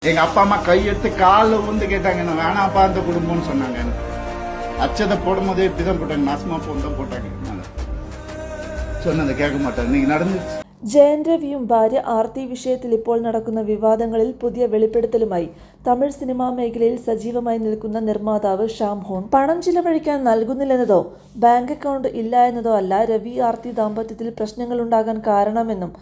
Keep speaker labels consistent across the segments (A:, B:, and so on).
A: எங்க அப்பா அம்மா கையெடுத்து காலில் வந்து கேட்டாங்க, என்ன வேணாப்பா அந்த குடும்பம்னு சொன்னாங்க. அச்சதை போடும் போதே இப்படிதான் போட்டாங்க, நாசமா போன்னு போட்டாங்க. சொன்னதை கேட்க மாட்டாங்க. நீங்க நடந்துச்சு.
B: ജയൻ രവിയും ഭാര്യ ആർത്തി വിഷയത്തിൽ ഇപ്പോൾ നടക്കുന്ന വിവാദങ്ങളിൽ പുതിയ വെളിപ്പെടുത്തലുമായി തമിഴ് സിനിമാ മേഖലയിൽ സജീവമായി നിൽക്കുന്ന നിർമ്മാതാവ് ഷാം ഹോൺ. പണം ചിലവഴിക്കാൻ നൽകുന്നില്ലെന്നതോ ബാങ്ക് അക്കൗണ്ട് ഇല്ല എന്നതോ അല്ല രവി ആർത്തി ദാമ്പത്യത്തിൽ പ്രശ്നങ്ങളുണ്ടാകാൻ കാരണമെന്നും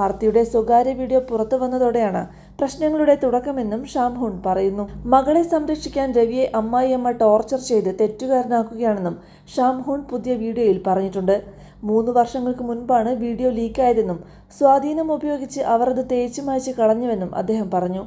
B: ആർത്തിയുടെ സ്വകാര്യ വീഡിയോ പുറത്തു വന്നതോടെയാണ് പ്രശ്നങ്ങളുടെ തുടക്കമെന്നും ഷാം ഹോൺ പറയുന്നു. മകളെ സംരക്ഷിക്കാൻ രവിയെ അമ്മായിയമ്മ ടോർച്ചർ ചെയ്ത് തെറ്റുകാരനാക്കുകയാണെന്നും ഷാം ഹോൺ പുതിയ വീഡിയോയിൽ പറഞ്ഞിട്ടുണ്ട്. 3 വർഷങ്ങൾക്ക് മുൻപാണ് വീഡിയോ ലീക്കായതെന്നും സ്വാധീനം ഉപയോഗിച്ച് അവർ അത് തേച്ചു മായ്ച്ച് കളഞ്ഞുവെന്നും അദ്ദേഹം പറഞ്ഞു.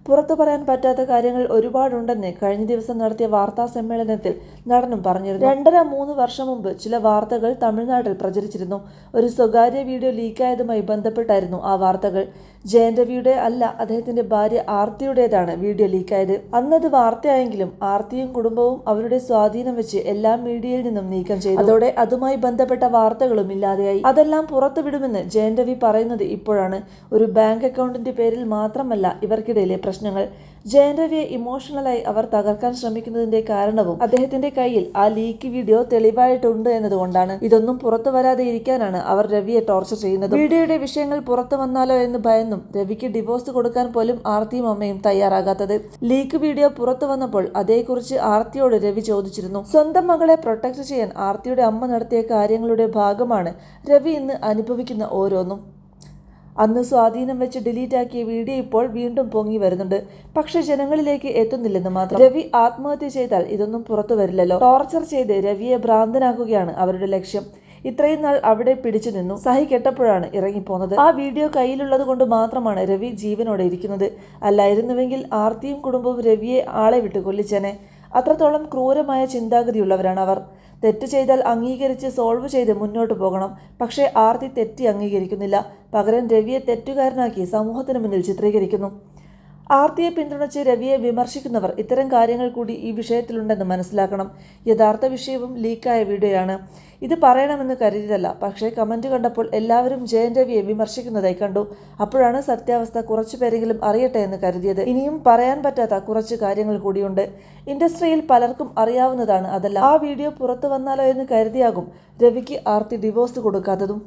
B: പുറത്തു പറയാൻ പറ്റാത്ത കാര്യങ്ങൾ ഒരുപാടുണ്ടെന്ന് കഴിഞ്ഞ ദിവസം നടത്തിയ വാർത്താ സമ്മേളനത്തിൽ നടനും പറഞ്ഞിരുന്നു. 2.5-3 വർഷം മുമ്പ് ചില വാർത്തകൾ തമിഴ്നാട്ടിൽ പ്രചരിച്ചിരുന്നു. ഒരു സ്വകാര്യ വീഡിയോ ലീക്കായതുമായി ബന്ധപ്പെട്ടായിരുന്നു ആ വാർത്തകൾ. ജയൻ രവിയുടെ അല്ല, അദ്ദേഹത്തിന്റെ ഭാര്യ ആർത്തിയുടേതാണ് വീഡിയോ ലീക്കായത്. അന്നത് വാർത്തയായെങ്കിലും ആർത്തിയും കുടുംബവും അവരുടെ സ്വാധീനം വെച്ച് എല്ലാ മീഡിയയിൽ നിന്നും നീക്കം ചെയ്തു. അതോടെ അതുമായി ബന്ധപ്പെട്ട വാർത്തകളും ഇല്ലാതെയായി. അതെല്ലാം പുറത്തുവിടുമെന്ന് ജയൻ രവി പറയുന്നത് ഇപ്പോഴാണ്. ഒരു ബാങ്ക് അക്കൗണ്ടിന്റെ പേരിൽ മാത്രമല്ല ഇവർക്കിടയിലെ പ്രശ്നങ്ങൾ. ജയൻ രവിയെ ഇമോഷണലായി അവർ തകർക്കാൻ ശ്രമിക്കുന്നതിന്റെ കാരണവും അദ്ദേഹത്തിന്റെ കയ്യിൽ ആ ലീക്ക് വീഡിയോ തെളിവായിട്ടുണ്ട് എന്നതുകൊണ്ടാണ്. ഇതൊന്നും പുറത്തു വരാതെ ഇരിക്കാനാണ് അവർ രവിയെ ടോർച്ചർ ചെയ്യുന്നത്. വീഡിയോയുടെ വിഷയങ്ങൾ പുറത്തു വന്നാലോ എന്ന് ഭയന്നും രവിക്ക് ഡിവോഴ്സ് കൊടുക്കാൻ പോലും ആർത്തിയും അമ്മയും തയ്യാറാകാത്തത്. ലീക്ക് വീഡിയോ പുറത്തു വന്നപ്പോൾ അതേക്കുറിച്ച് ആർത്തിയോട് രവി ചോദിച്ചിരുന്നു. സ്വന്തം മകളെ പ്രൊട്ടക്ട് ചെയ്യാൻ ആർത്തിയുടെ അമ്മ നടത്തിയ കാര്യങ്ങളുടെ ഭാഗമാണ് രവി ഇന്ന് അനുഭവിക്കുന്ന ഓരോന്നും. അന്ന് സ്വാധീനം വെച്ച് ഡിലീറ്റ് ആക്കിയ വീഡിയോ ഇപ്പോൾ വീണ്ടും പൊങ്ങി വരുന്നുണ്ട്. പക്ഷെ ജനങ്ങളിലേക്ക് എത്തുന്നില്ലെന്ന് മാത്രം. രവി ആത്മഹത്യ ചെയ്താൽ ഇതൊന്നും പുറത്തു വരില്ലല്ലോ. ടോർച്ചർ ചെയ്ത് രവിയെ ഭ്രാന്തനാക്കുകയാണ് അവരുടെ ലക്ഷ്യം. ഇത്രയും നാൾ അവിടെ പിടിച്ചു നിന്നു, സഹി കെട്ടപ്പോഴാണ് ഇറങ്ങിപ്പോന്നത്. ആ വീഡിയോ കയ്യിലുള്ളത് കൊണ്ട് മാത്രമാണ് രവി ജീവനോടെ ഇരിക്കുന്നത്. അല്ലായിരുന്നുവെങ്കിൽ ആർത്തിയും കുടുംബവും രവിയെ ആളെ വിട്ട് കൊല്ലിച്ചേനെ. അത്രത്തോളം ക്രൂരമായ ചിന്താഗതിയുള്ളവരാണ് അവർ. തെറ്റ് ചെയ്താൽ അംഗീകരിച്ച് സോൾവ് ചെയ്ത് മുന്നോട്ട് പോകണം. പക്ഷേ ആർത്തി തെറ്റി അംഗീകരിക്കുന്നില്ല. പകരം രവിയെ തെറ്റുകാരനാക്കി സമൂഹത്തിന് മുന്നിൽ ചിത്രീകരിക്കുന്നു. ആർത്തിയെ പിന്തുണച്ച് രവിയെ വിമർശിക്കുന്നവർ ഇത്തരം കാര്യങ്ങൾ കൂടി ഈ വിഷയത്തിലുണ്ടെന്ന് മനസ്സിലാക്കണം. യഥാർത്ഥ വിഷയവും ലീക്കായ വീഡിയോയാണ്. ഇത് പറയണമെന്ന് കരുതിയതല്ല. പക്ഷേ കമന്റ് കണ്ടപ്പോൾ എല്ലാവരും ജയൻ രവിയെ വിമർശിക്കുന്നതായി കണ്ടു. അപ്പോഴാണ് സത്യാവസ്ഥ കുറച്ചുപേരെങ്കിലും അറിയട്ടെ എന്ന് കരുതിയത്. ഇനിയും പറയാൻ പറ്റാത്ത കുറച്ച് കാര്യങ്ങൾ കൂടിയുണ്ട്. ഇൻഡസ്ട്രിയിൽ പലർക്കും അറിയാവുന്നതാണ് അതെല്ലാം. ആ വീഡിയോ പുറത്തു വന്നാലോ എന്ന് കരുതിയാകും രവിക്ക് ആർത്തി ഡിവോഴ്സ് കൊടുക്കാത്തതും.